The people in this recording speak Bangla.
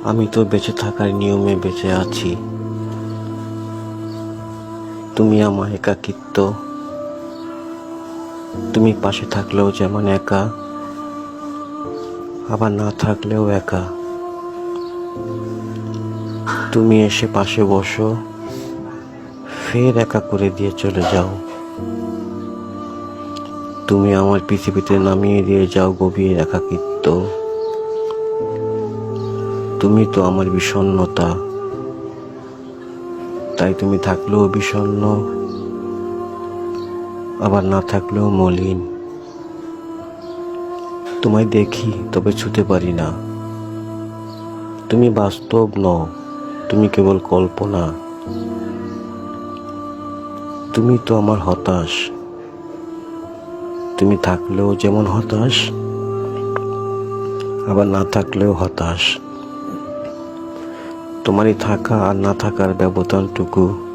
আমি তো বেঁচে থাকার নিয়মে বেঁচে আছি। তুমি আমার একাকিত্ব, তুমি পাশে থাকলেও যেমন একা, আবার না থাকলেও একা। তুমি এসে পাশে বসো, ফের একা করে দিয়ে চলে যাও। তুমি আমার পৃথিবীতে নামিয়ে দিয়ে যাও গভীর একাকিত্ব। তুমি তো আমার বিষণ্ণতা, তাই তুমি থাকলেও বিষণ্ণ, আবার না থাকলেও মলিন। তোমায় দেখি তবে ছুতে পারি না। তুমি বাস্তব নও, তুমি কেবল কল্পনা। তুমি তো আমার হতাশ, তুমি থাকলেও যেমন হতাশ, আবার না থাকলেও হতাশ। তোমারই থাকা আর না থাকার ব্যবধানটুকু